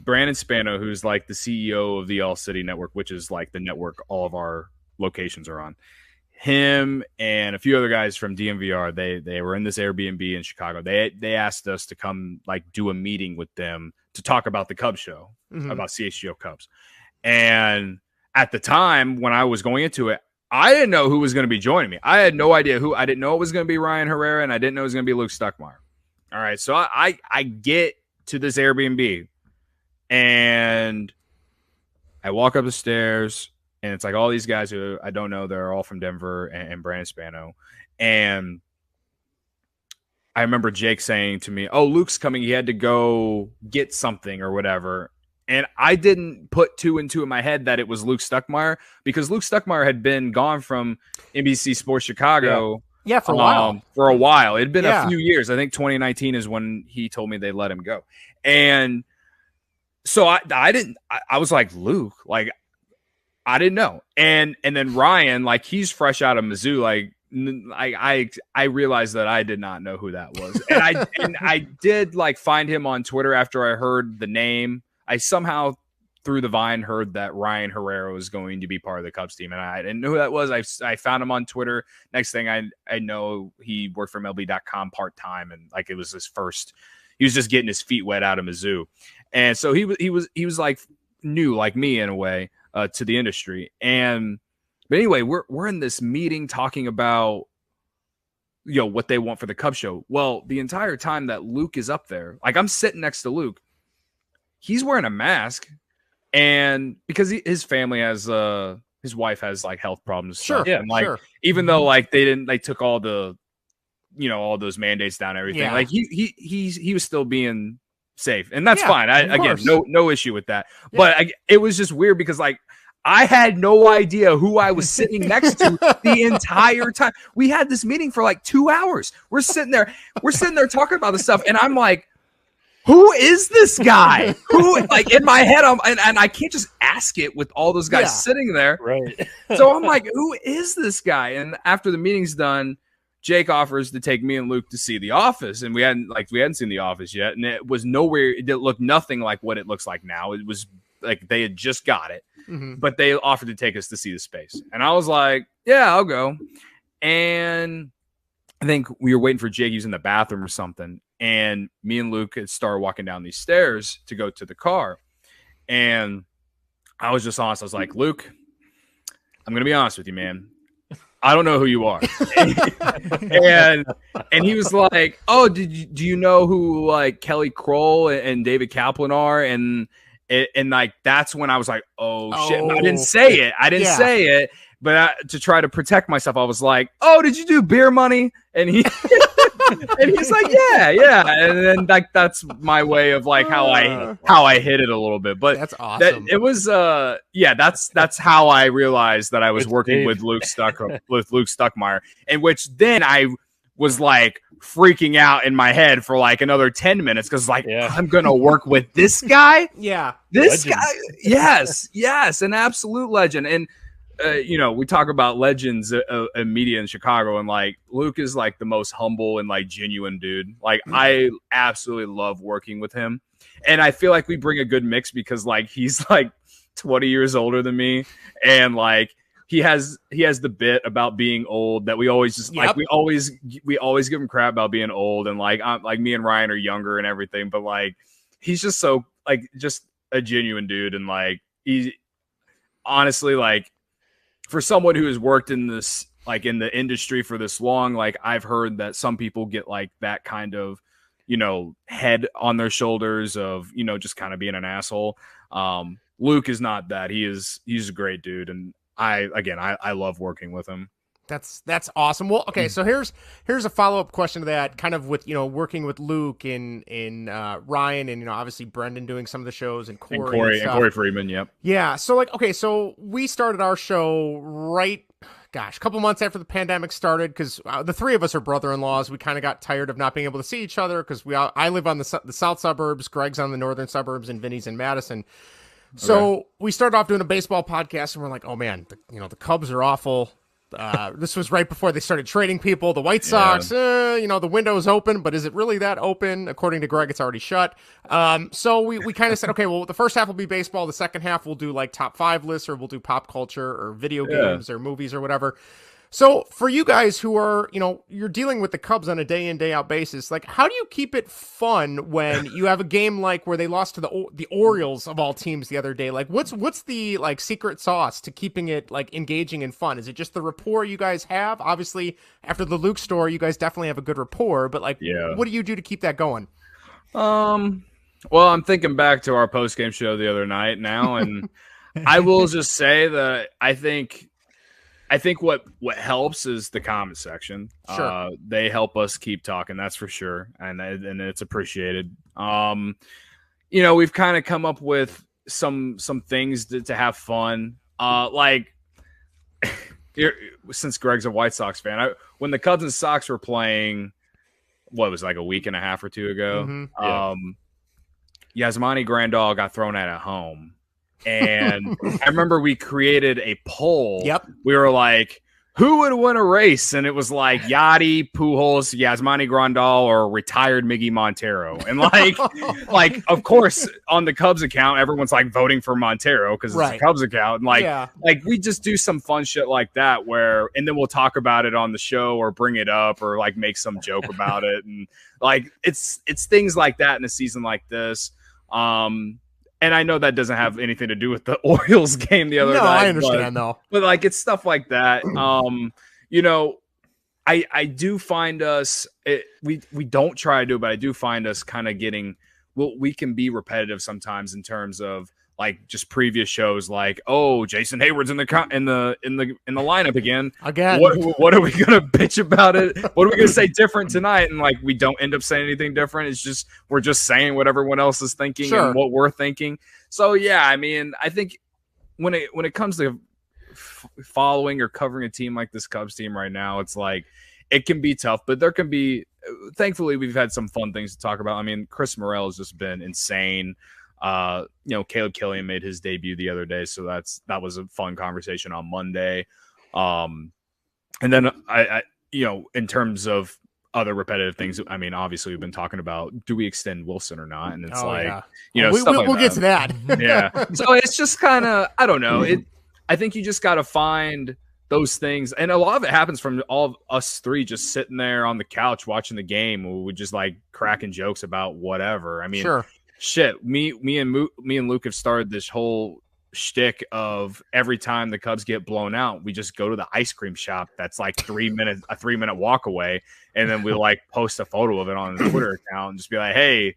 Brandon Spano, who's like the CEO of the All City Network, which is like the network all of our locations are on. Him and a few other guys from DMVR, they were in this Airbnb in Chicago. They asked us to come like do a meeting with them to talk about the Cubs show, about CHGO Cubs. And at the time when I was going into it, I didn't know who was going to be joining me. I had no idea who. I didn't know it was going to be Ryan Herrera, and I didn't know it was going to be Luke Stuckmeyer. All right, so I get to this Airbnb. And I walk up the stairs, and it's like all these guys who I don't know. They're all from Denver and Brandon Spano. And I remember Jake saying to me, "Oh, Luke's coming. He had to go get something or whatever." And I didn't put two and two in my head that it was Luke Stuckmeyer, because Luke Stuckmeyer had been gone from NBC Sports Chicago. Yeah, for a while. It had been a few years. I think 2019 is when he told me they let him go. And so I was like, Luke, like, I didn't know. And then Ryan, like, he's fresh out of Mizzou. Like, I realized that I did not know who that was. And I did like find him on Twitter after I heard the name. I somehow through the Vine heard that Ryan Herrera was going to be part of the Cubs team, and I didn't know who that was. I found him on Twitter. Next thing I know, he worked for MLB.com part-time, and like it was his first. He was just getting his feet wet out of Mizzou. And so he was like new, like me in a way, to the industry. But anyway, we're in this meeting talking about, what they want for the Cubs show. Well, the entire time that Luke is up there, like I'm sitting next to Luke, he's wearing a mask, and because his family has his wife has like health problems. Sure. And like, even though like they took all the, all those mandates down, and everything, like he was still being safe, and that's fine. Again, no issue with that. Yeah. But it was just weird because like I had no idea who I was sitting next to the entire time. We had this meeting for like 2 hours. We're sitting there talking about this stuff, and I'm like, who is this guy? Who, like, in my head, and I can't just ask it with all those guys sitting there. Right. So I'm like, who is this guy? And after the meeting's done, Jake offers to take me and Luke to see The Office, and we hadn't seen The Office yet, and it was nowhere. It looked nothing like what it looks like now. It was like they had just got it, but they offered to take us to see the space, and I was like, yeah, I'll go. And I think we were waiting for Jake. He was in the bathroom or something, and me and Luke had started walking down these stairs to go to the car, and I was just honest. I was like, Luke, I'm gonna be honest with you, man. I don't know who you are. and he was like, oh, do you know who like Kelly Kroll and David Kaplan are? And like, that's when I was like, oh shit. I didn't say it. But to try to protect myself, I was like, oh, did you do Beer Money? And he's like, yeah. And then like, that's my way of like how I hit it a little bit. But that's awesome. It was, that's how I realized that I was working with Luke Stuckmeyer, in which then I was like freaking out in my head for like another 10 minutes. Cause like, I'm going to work with this guy. This legend. Guy. Yes. An absolute legend. And, we talk about legends in media in Chicago, and like Luke is like the most humble and like genuine dude. Like I absolutely love working with him, and I feel like we bring a good mix because like he's like 20 years older than me, and like he has the bit about being old that we always just like we always give him crap about being old, and like me and Ryan are younger and everything, but like he's just so like just a genuine dude, and like he honestly like. for someone who has worked in this, like in the industry for this long, like I've heard that some people get like that kind of, head on their shoulders of, just kind of being an asshole. Luke is not that. He's a great dude. And I love working with him. That's awesome. Well, okay, so here's a follow-up question to that, kind of with working with Luke and Ryan and obviously Brendan doing some of the shows and Corey and Corey Freeman. Yep. Yeah. So like, okay, so we started our show a couple months after the pandemic started, because the three of us are brother-in-laws. We kind of got tired of not being able to see each other because I live on the south suburbs, Greg's on the northern suburbs, and Vinny's in Madison. So we started off doing a baseball podcast, and we're like, oh man, the Cubs are awful. This was right before they started trading people. The White Sox, the window's open, but is it really that open? According to Greg, it's already shut. So we kind of said, okay, well, the first half will be baseball. The second half we'll do like top 5 lists, or we'll do pop culture or video games or movies or whatever. So for you guys who are, you're dealing with the Cubs on a day in, day out basis, like how do you keep it fun when you have a game like where they lost to the Orioles of all teams the other day? Like what's the like secret sauce to keeping it like engaging and fun? Is it just the rapport you guys have? Obviously, after the Luke story, you guys definitely have a good rapport, but like, what do you do to keep that going? Well, I'm thinking back to our post-game show the other night now, and I will just say that I think what helps is the comment section. Sure. They help us keep talking, that's for sure, and it's appreciated. We've kind of come up with some things to have fun. Like since Greg's a White Sox fan, when the Cubs and Sox were playing, what was it, like a week and a half or two ago? Yasmani Grandal got thrown at home. And I remember we created a poll. Yep. We were like, who would win a race? And it was like Yachty, Pujols, Yasmani Grandal, or retired Miggy Montero. And like, of course, on the Cubs account, everyone's like voting for Montero because it's a Cubs account. And like we just do some fun shit like that and then we'll talk about it on the show or bring it up or like make some joke about it. And like, it's things like that in a season like this. And I know that doesn't have anything to do with the Orioles game the other night. No, I understand though. But like, it's stuff like that. I do find us, we don't try to do it, but I do find us kind of getting, we can be repetitive sometimes in terms of like just previous shows, like, oh, Jason Hayward's in the lineup again. What are we gonna bitch about it? What are we gonna say different tonight? And like, we don't end up saying anything different. It's just we're just saying what everyone else is thinking and what we're thinking. So yeah, I mean, I think when it comes to following or covering a team like this Cubs team right now, it's like it can be tough, but there can be. Thankfully, we've had some fun things to talk about. I mean, Chris Morel has just been insane. Caleb Killian made his debut the other day, so that was a fun conversation on Monday. And then I in terms of other repetitive things, I mean, obviously we've been talking about, do we extend Wilson or not? And it's we'll get to that. Yeah. So it's just kind of, I don't know. I think you just got to find those things. And a lot of it happens from all of us three just sitting there on the couch watching the game. We would just like cracking jokes about whatever. I mean, shit, me and Luke have started this whole shtick of every time the Cubs get blown out, we just go to the ice cream shop that's like a 3-minute walk away, and then we like post a photo of it on the Twitter account and just be like, hey,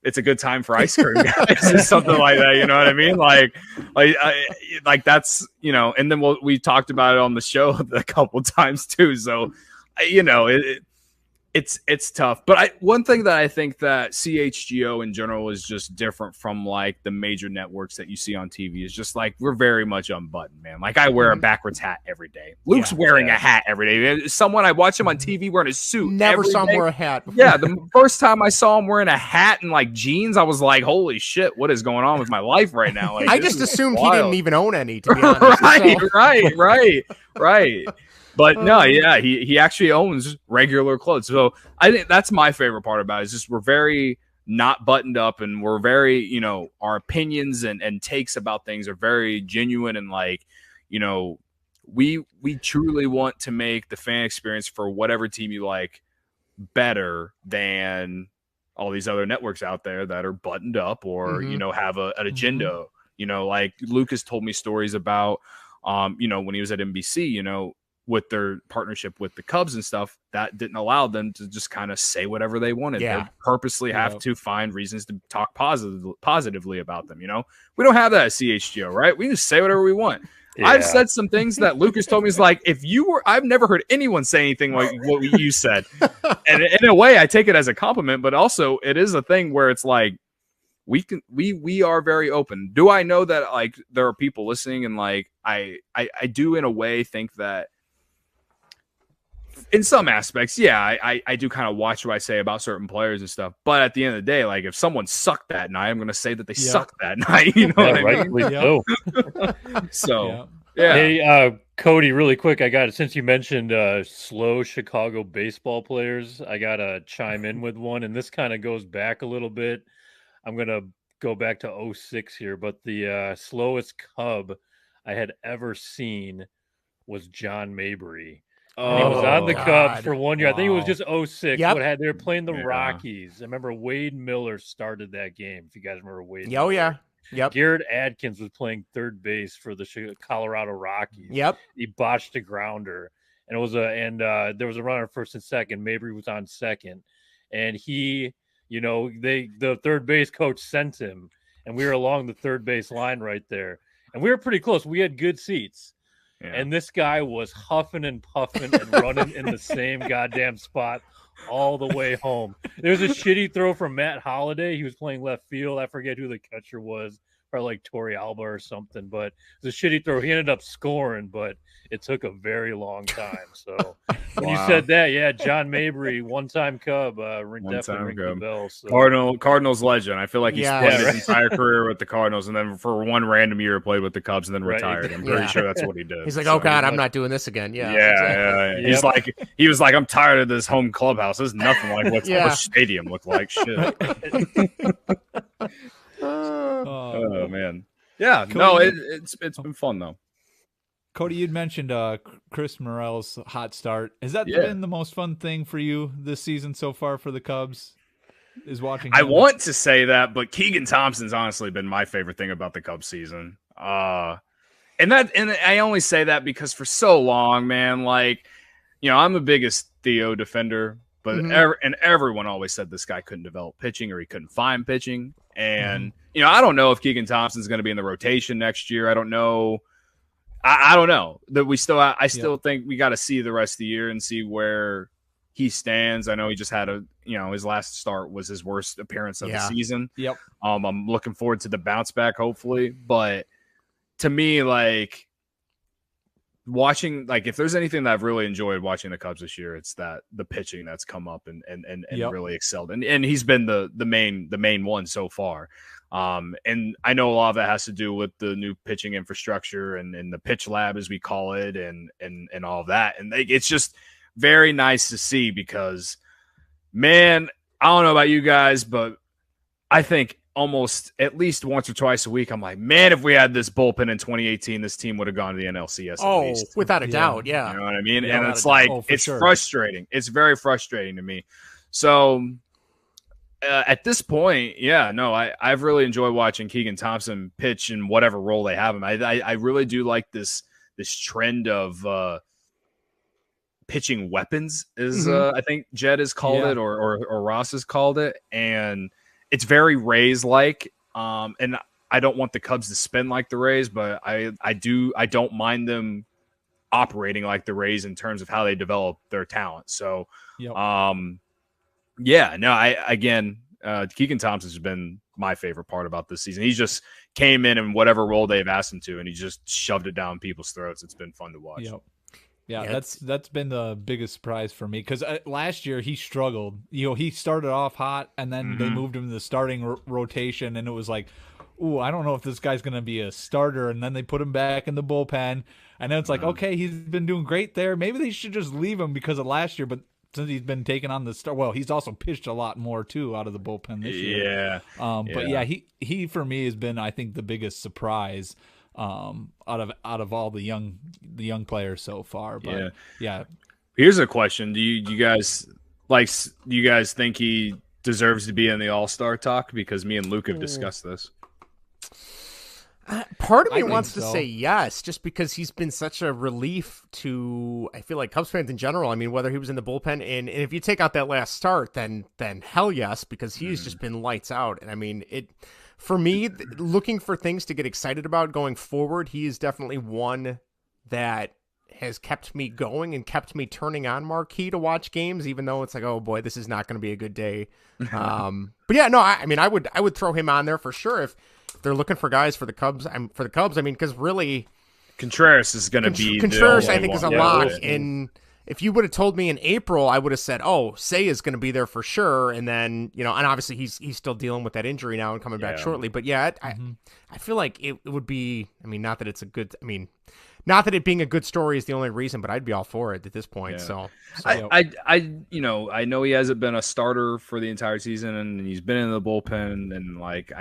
it's a good time for ice cream, guys, or something like that. You know what I mean? Like that's, and then we talked about it on the show a couple times too. So, it's tough. But one thing that I think that CHGO in general is just different from like the major networks that you see on TV is just like, we're very much unbuttoned, man. Like I wear a backwards hat every day. Luke's wearing a hat every day. I watch him on TV wearing a suit. Never saw him wear a hat before. Yeah, the first time I saw him wearing a hat and like jeans, I was like, holy shit, what is going on with my life right now? Like, I just assumed he didn't even own any, to be honest. Right. But no, yeah, he actually owns regular clothes. So I think that's my favorite part about it, is just we're very not buttoned up, and we're very, our opinions and takes about things are very genuine, and like, we truly want to make the fan experience for whatever team you like better than all these other networks out there that are buttoned up or, have an agenda. Like Lucas told me stories about you know, when he was at NBC, you know, with their partnership with the Cubs and stuff, that didn't allow them to just kind of say whatever they wanted. Yeah. They purposely have to find reasons to talk positively about them. You know, we don't have that at CHGO, right? We just say whatever we want. Yeah. I've said some things that Lucas told me is like, if you were, I've never heard anyone say anything like what you said. And in a way, I take it as a compliment, but also it is a thing where it's like, we are very open. Do I know that like there are people listening, and like I do in a way think that in some aspects, yeah, I do kind of watch what I say about certain players and stuff. But at the end of the day, like if someone sucked that night, I'm going to say that they sucked that night. You know what I mean? So, yeah. Hey, Cody, really quick, I got it. Since you mentioned slow Chicago baseball players, I got to chime in with one. And this kind of goes back a little bit. I'm going to go back to 2006 here. But the slowest Cub I had ever seen was John Mabry. And he was on the Cubs for 1 year. Wow. I think it was just 2006. Yep. They were playing the Rockies. I remember Wade Miller started that game. If you guys remember Wade Miller. Oh, yeah. Yep. Garrett Adkins was playing third base for the Colorado Rockies. Yep. He botched a grounder. And there was a runner first and second. Mabry was on second. And he, you know, the third base coach sent him. And we were along the third base line right there. And we were pretty close. We had good seats. Yeah. And this guy was huffing and puffing and running in the same goddamn spot all the way home. There was a shitty throw from Matt Holliday. He was playing left field. I forget who the catcher was. Probably like Torrey Alba or something. But it was a shitty throw. He ended up scoring, but it took a very long time. So when you said that, yeah, John Mabry, one-time Cub, definitely ring the bell. So. Cardinals legend. I feel like he spent his entire career with the Cardinals, and then for one random year played with the Cubs and then retired. I'm pretty sure that's what he did. He's like, oh God, I'm not doing this again. Yeah. Exactly. He was like, I'm tired of this home clubhouse. There's nothing like what stadium looked like. Shit. Oh man, yeah. Cody, no, it's been fun though. Cody, you'd mentioned Chris Morel's hot start. Has that been the most fun thing for you this season so far for the Cubs? Is watching him? I want to say that, but Keegan Thompson's honestly been my favorite thing about the Cubs season. And I only say that because for so long, man, like, you know, I'm the biggest Theo defender, but everyone always said this guy couldn't develop pitching or he couldn't find pitching. And, you know, I don't know if Keegan Thompson's going to be in the rotation next year. I don't know. I don't know that I still think we got to see the rest of the year and see where he stands. I know he just had his last start was his worst appearance of the season. Yep. I'm looking forward to the bounce back, hopefully. But to me, like, watching, like, if there's anything that I've really enjoyed watching the Cubs this year, it's that the pitching that's come up and really excelled, and he's been the main one so far. And I know a lot of that has to do with the new pitching infrastructure and the pitch lab, as we call it, and all of that. And it's just very nice to see because, man, I don't know about you guys, but I think almost at least once or twice a week, I'm like, man, if we had this bullpen in 2018, this team would have gone to the NLCS at least. Without a doubt, yeah. You know what I mean? And it's like, it's frustrating. It's very frustrating to me. So at this point, I've really enjoyed watching Keegan Thompson pitch in whatever role they have him. I really do like this trend of pitching weapons, is I think Jed has called it, or Ross has called it, and it's very Rays-like, and I don't want the Cubs to spin like the Rays, but I don't mind them operating like the Rays in terms of how they develop their talent. So, Keegan Thompson's been my favorite part about this season. He just came in whatever role they've asked him to, and he just shoved it down people's throats. It's been fun to watch. Yep. Yeah, that's been the biggest surprise for me because last year he struggled. You know, he started off hot, and then they moved him to the starting rotation, and it was like, ooh, I don't know if this guy's going to be a starter. And then they put him back in the bullpen, and then it's like, okay, he's been doing great there. Maybe they should just leave him because of last year, but since he's been taking on the start, well, he's also pitched a lot more too out of the bullpen this year. But yeah, he for me has been, I think, the biggest surprise out of all the young players so far. But yeah. Here's a question: Do you guys think he deserves to be in the All-Star talk? Because me and Luke have discussed this. Part of me I think wants to so. say yes, just because he's been such a relief to, I feel like, Cubs fans in general. I mean, whether he was in the bullpen, and if you take out that last start, then hell yes, because he's just been lights out. And I mean, for me, looking for things to get excited about going forward, he is definitely one that has kept me going and kept me turning on Marquee to watch games, even though it's like, oh boy, this is not going to be a good day. But yeah, no, I mean, I would throw him on there for sure if they're looking for guys for the Cubs. I mean, because really, Contreras is going to be Contreras. the I only think is a one. lock. Wilson. And if you would have told me in April, I would have said, "Oh, Say is going to be there for sure." And then and obviously he's still dealing with that injury now and coming back shortly. But yeah, I feel like it would be. I mean, not that it's a good. I mean, not that it being a good story is the only reason, but I'd be all for it at this point. Yeah. So I know he hasn't been a starter for the entire season, and he's been in the bullpen, and like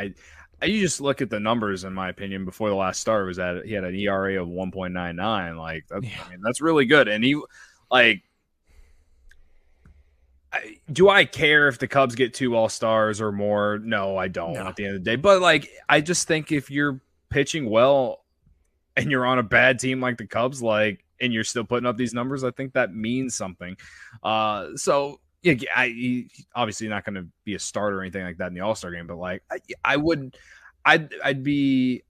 you just look at the numbers. In my opinion, before the last start was that he had an ERA of 1.99. Like I mean, that's really good. And he like, do I care if the Cubs get 2 All-Stars or more? No, I don't. No. At the end of the day, but like I just think if you're pitching well and you're on a bad team like the Cubs, like, and you're still putting up these numbers, I think that means something. So yeah, he's obviously not going to be a starter or anything like that in the All-Star game, but like I wouldn't be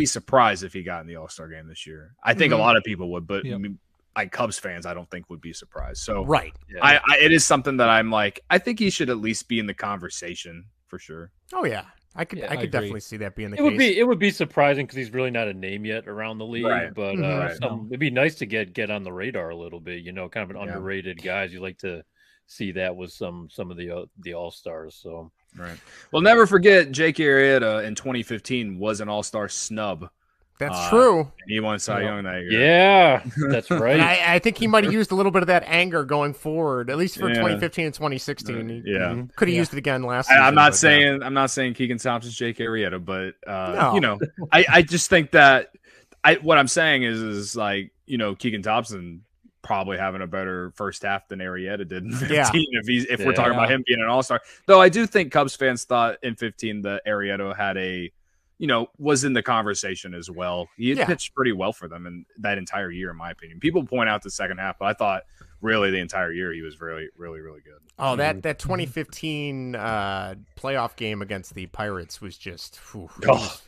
surprised if he got in the All-Star game this year. I think a lot of people would, but I mean, like Cubs fans, I don't think would be surprised. So right, it is something that I'm like, I think he should at least be in the conversation for sure. oh yeah, I could agree. definitely see that being the It case. would be surprising because he's really not a name yet around the league. Right. But it'd be nice to get on the radar a little bit. Kind of an underrated guys. You like to see that with some of the All-Stars. So right. Well, never forget Jake Arrieta in 2015 was an All-Star snub. That's true. He won Cy Young that year. Yeah, that's right. And I think he might have used a little bit of that anger going forward, at least for 2015 and 2016. He could have used it again last season. I'm not saying Keegan Thompson's Jake Arrieta, but No. I just think that what I'm saying is like, Keegan Thompson probably having a better first half than Arrieta did in 15 if we're talking about him being an All-Star. Though I do think Cubs fans thought in 15 that Arrieta had was in the conversation as well. He pitched pretty well for them in that entire year, in my opinion. People point out the second half, but I thought really the entire year he was really, really, really good. Oh, that 2015 playoff game against the Pirates was just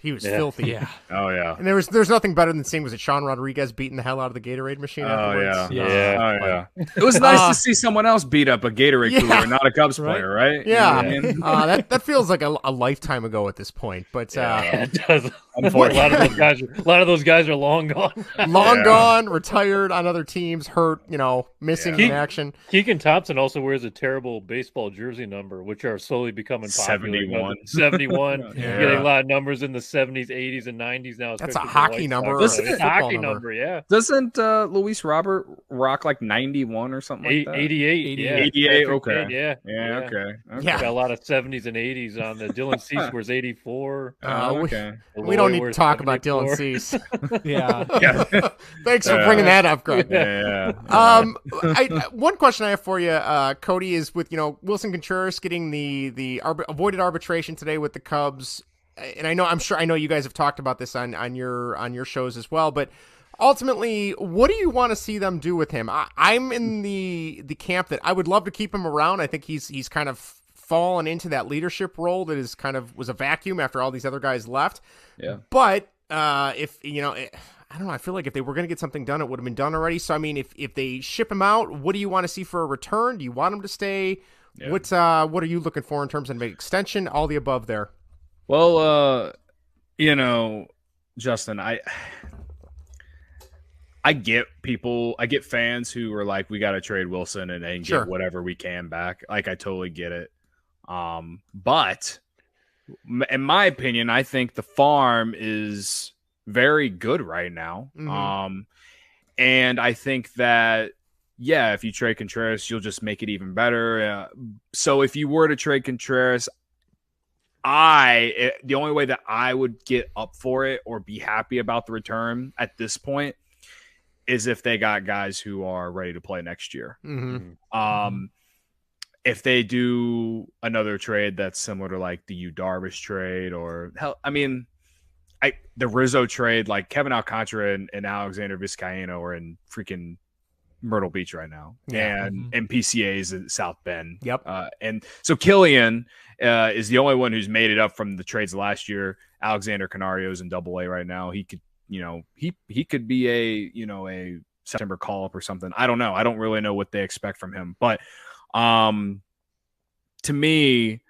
he was filthy. Yeah. Oh yeah. And there's nothing better than seeing, was it Sean Rodriguez beating the hell out of the Gatorade machine afterwards? It was nice to see someone else beat up a Gatorade cooler and not a Cubs player, right? Yeah. You know what I mean? That feels like a lifetime ago at this point. But It does. A lot of those guys are long gone. gone, retired on other teams, hurt, missing in action. Keegan Thompson also wears a terrible baseball jersey number, which are slowly becoming popular. 71. Getting a lot of numbers in the 70s, 80s, and 90s now. That's a hockey number. It's a hockey number, yeah. Doesn't Luis Robert rock like 91 or something like that? 88. 88, okay. Yeah. Okay. Yeah. Got a lot of 70s and 80s on the Dylan Cease wears 84. Okay. We don't need to talk about Dylan Cease. Yeah. Thanks for bringing that up, Greg. Yeah. One question I have for you, Cody, is with Wilson Contreras getting the avoided arbitration today with the Cubs, and I know you guys have talked about this on your shows as well, but ultimately, what do you want to see them do with him? I'm in the camp that I would love to keep him around. I think he's kind of fallen into that leadership role that is kind of was a vacuum after all these other guys left. Yeah. But if I don't know, I feel like if they were going to get something done, it would have been done already. So I mean, if they ship him out, what do you want to see for a return? Do you want him to stay? Yeah. What are you looking for in terms of an extension? All the above there. Well, Justin, I get fans who are like, we got to trade Wilson and get whatever we can back. Like, I totally get it. But in my opinion, I think the farm is very good right now. Mm-hmm. And I think that, if you trade Contreras, you'll just make it even better. So if you were to trade Contreras, the only way that I would get up for it or be happy about the return at this point is if they got guys who are ready to play next year. Mm-hmm. If they do another trade that's similar to like the Yu Darvish trade, or hell, I mean, the Rizzo trade, like Kevin Alcantara and Alexander Vizcaino are in freaking Myrtle Beach right now, and PCA's in South Bend. Yep. And so Killian is the only one who's made it up from the trades last year. Alexander Canario's in AA right now. He could, he could be a September call up or something. I don't know. I don't really know what they expect from him, but to me,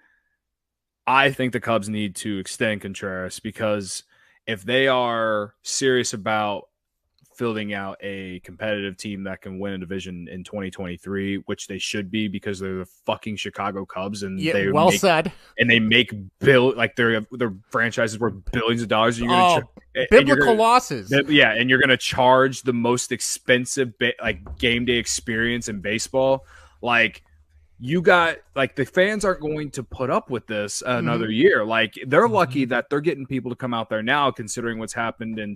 I think the Cubs need to extend Contreras, because if they are serious about filling out a competitive team that can win a division in 2023, which they should be, because they're the fucking Chicago Cubs, and said. And they make their franchise is worth billions of dollars. And biblical losses. And you're gonna charge the most expensive game day experience in baseball. Like, you got, the fans aren't going to put up with this another year. Like, they're lucky that they're getting people to come out there now, considering what's happened in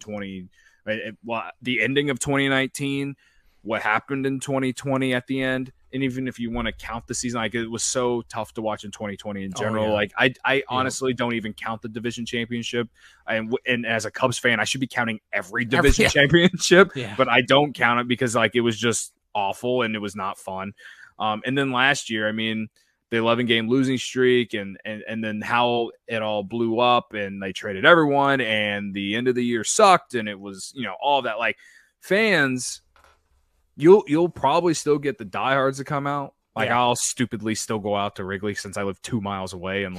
the ending of 2019, what happened in 2020 at the end. And even if you want to count the season, it was so tough to watch in 2020 in general. I honestly don't even count the division championship. And as a Cubs fan, I should be counting every division championship, but I don't count it because it was just awful and it was not fun. And then last year, the 11-game losing streak and then how it all blew up, and they traded everyone, and the end of the year sucked, and it was, all of that. Fans, you'll probably still get the diehards to come out. I'll stupidly still go out to Wrigley since I live 2 miles away, and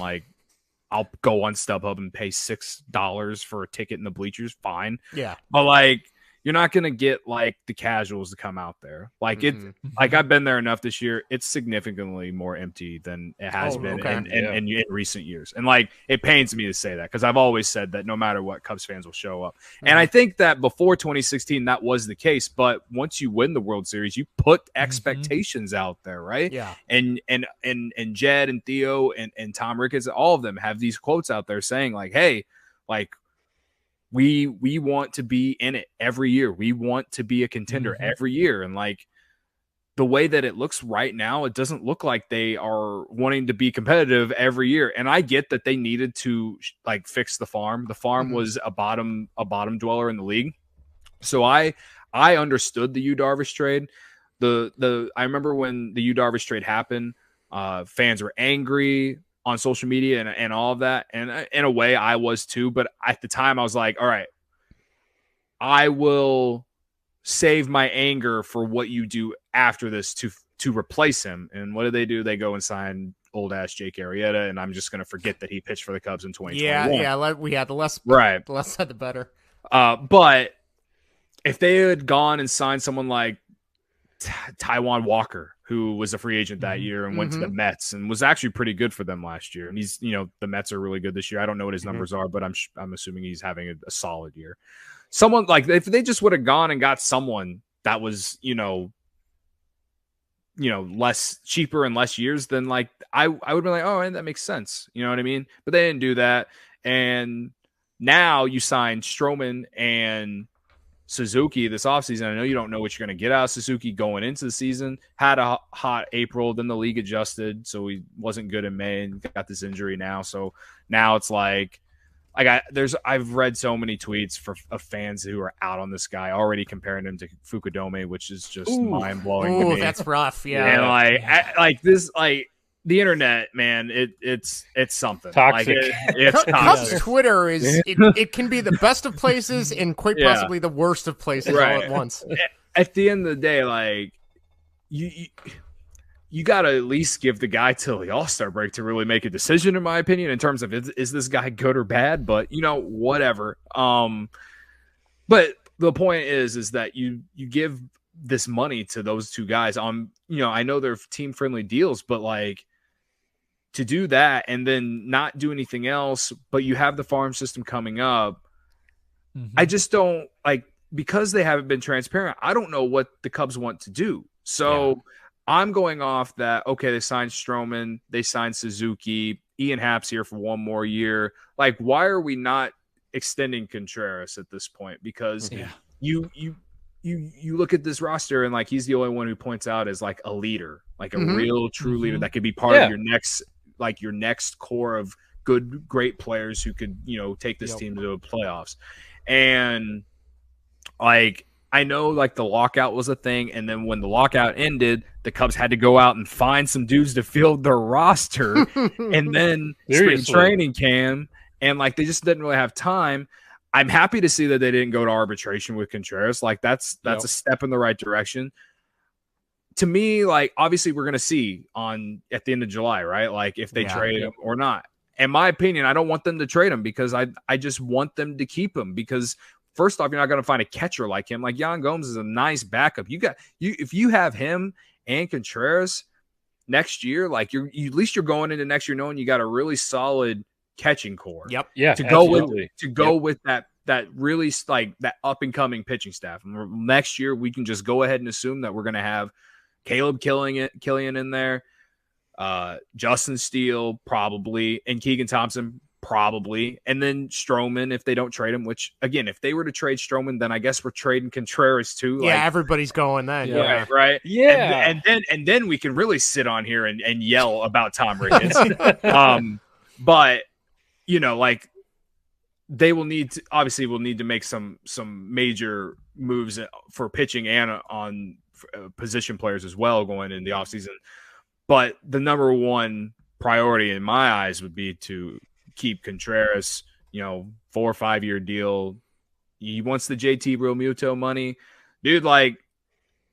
I'll go on StubHub and pay $6 for a ticket in the bleachers. Fine. Yeah. But you're not going to get the casuals to come out there. I've been there enough this year. It's significantly more empty than it has been in recent years. And it pains me to say that, because I've always said that no matter what, Cubs fans will show up. And I think that before 2016, that was the case. But once you win the World Series, you put expectations out there, right? Yeah. And Jed and Theo and Tom Ricketts, all of them have these quotes out there saying hey, we want to be in it every year. We want to be a contender every year. And the way that it looks right now, it doesn't look like they are wanting to be competitive every year. And I get that they needed to fix the farm. The farm was a bottom dweller in the league. So I understood the Yu Darvish trade. I remember when the Yu Darvish trade happened, fans were angry on social media and all of that. And in a way I was too, but at the time I was like, all right, I will save my anger for what you do after this to replace him. And what do? They go and sign old ass Jake Arrieta, and I'm just going to forget that he pitched for the Cubs in 2021. Yeah. We had the less said, the better. But if they had gone and signed someone like Taijuan Walker, who was a free agent that year and went to the Mets and was actually pretty good for them last year. And he's, the Mets are really good this year. I don't know what his numbers are, but I'm assuming he's having a solid year. Someone if they just would have gone and got someone that was, less cheaper and less years, than I would be oh, that makes sense. You know what I mean? But they didn't do that. And now you sign Stroman and Suzuki this offseason. I know you don't know what you're going to get out of Suzuki going into the season. Had a hot April, then the league adjusted, so he wasn't good in May and got this injury now. So now it's I've read so many tweets of fans who are out on this guy, already comparing him to Fukudome, which is just mind blowing. Oh, that's rough. Yeah, and the internet, man, it's something toxic. It's Cubs toxic. Twitter it can be the best of places and quite possibly the worst of places all at once. At the end of the day, you got to at least give the guy till the All-Star break to really make a decision, in my opinion, in terms of is this guy good or bad. But whatever. But the point is that you give this money to those two guys on. I know they're team-friendly deals, but to do that and then not do anything else, but you have the farm system coming up. I just don't because they haven't been transparent. I don't know what the Cubs want to do. So I'm going off that, okay, they signed Stroman, they signed Suzuki, Ian Happ's here for one more year. Why are we not extending Contreras at this point? Because you look at this roster and he's the only one who points out as a leader, a real true leader that could be part of your next core of great players who could, take this team to the playoffs. And like, I know like the lockout was a thing. And then when the lockout ended, the Cubs had to go out and find some dudes to field their roster and then spring training camp. And like, they just didn't really have time. I'm happy to see that they didn't go to arbitration with Contreras. Like that's a step in the right direction. To me, like, obviously we're going to see at the end of July, right? Like if they trade him or not. In my opinion, I don't want them to trade him because I just want them to keep him because first off, you're not going to find a catcher like him. Like Yan Gomes is a nice backup. If you have him and Contreras next year, like at least you're going into next year knowing you got a really solid catching core. Yep. Yeah. To go with that really like that up and coming pitching staff. And next year we can just go ahead and assume that we're going to have Caleb Killian in there, Justin Steele probably, and Keegan Thompson probably, and then Stroman if they don't trade him. Which again, if they were to trade Stroman, then I guess we're trading Contreras too. Yeah, like, everybody's going then. Yeah. Right. Yeah, and then we can really sit on here and yell about Tom Ricketts. But like they will need to make some major moves for pitching and on position players as well going in the offseason. But the number one priority in my eyes would be to keep Contreras, 4 or 5 year deal. He wants the JT Realmuto money. Dude, like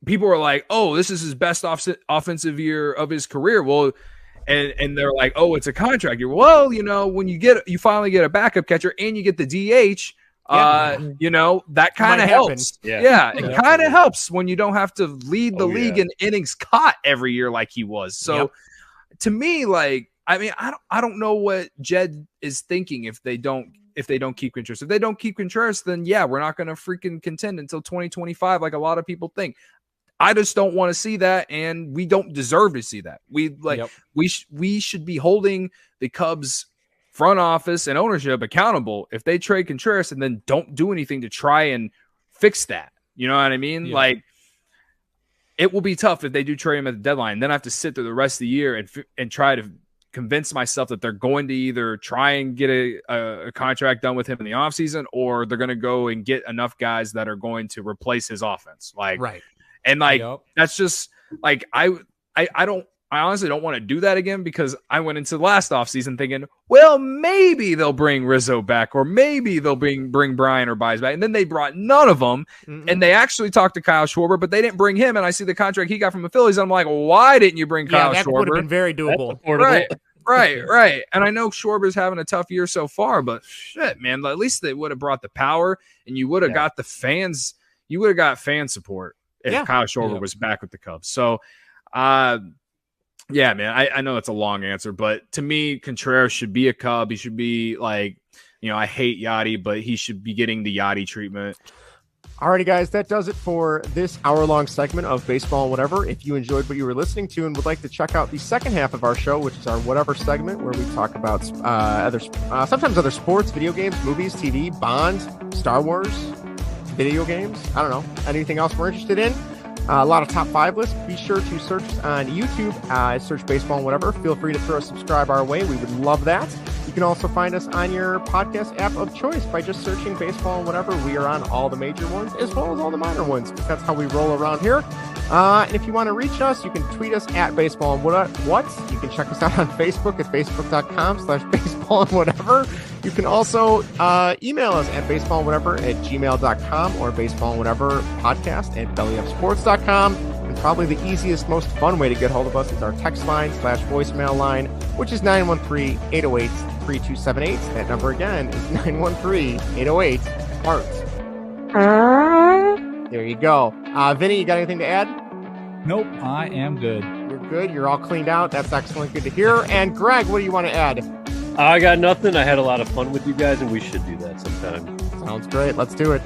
people were like, oh, this is his best offensive year of his career. Well, and they're like, oh, it's a contract year. Well, when you finally get a backup catcher and you get the DH, that kind of helps. Yeah, it kind of helps when you don't have to lead the league in innings caught every year like he was. So to me, like, I mean, I don't know what Jed is thinking if they don't keep Contreras. If they don't keep Contreras, then we're not going to freaking contend until 2025 like a lot of people think. I just don't want to see that, and we don't deserve to see that. We should be holding the Cubs front office and ownership accountable if they trade Contreras and then don't do anything to try and fix that. You know what I mean? Yeah. Like, it will be tough if they do trade him at the deadline. Then I have to sit through the rest of the year and try to convince myself that they're going to either try and get a contract done with him in the offseason, or they're going to go and get enough guys that are going to replace his offense. Like, right. And like, that's just like, I honestly don't want to do that again because I went into the last offseason thinking, well, maybe they'll bring Rizzo back, or maybe they'll bring Brian or Baez back. And then they brought none of them. Mm-hmm. And they actually talked to Kyle Schwarber, but they didn't bring him. And I see the contract he got from the Phillies. And I'm like, why didn't you bring Kyle Schwarber? That would have been very doable. Right. And I know Schwarber's having a tough year so far, but shit, man, at least they would have brought the power and you would have got the fans. You would have got fan support if Kyle Schwarber was back with the Cubs. So, yeah, man, I know it's a long answer, but to me, Contreras should be a Cub. He should be like, I hate Yachty, but he should be getting the Yachty treatment. Alrighty, guys, that does it for this hour-long segment of Baseball and Whatever. If you enjoyed what you were listening to and would like to check out the second half of our show, which is our Whatever segment, where we talk about sometimes other sports, video games, movies, TV, Bond, Star Wars, video games, I don't know, anything else we're interested in. A lot of top 5 lists. Be sure to search on YouTube, search Baseball and Whatever. Feel free to throw a subscribe our way. We would love that. You can also find us on your podcast app of choice by just searching Baseball and Whatever. We are on all the major ones as well as all the minor ones, because that's how we roll around here. And if you want to reach us, you can tweet us at Baseball and What. You can check us out on Facebook at facebook.com/baseball and whatever. You can also email us at baseballandwhatever@gmail.com or baseballandwhateverpodcast@bellyupsports.com. And probably the easiest, most fun way to get hold of us is our text line /voicemail line, which is 913-808-3278. That number again is 913-808-ART. There you go. Vinny, you got anything to add? Nope, I am good. You're good. You're all cleaned out. That's excellent. Good to hear. And Greg, what do you want to add? I got nothing. I had a lot of fun with you guys, and we should do that sometime. Sounds great. Let's do it.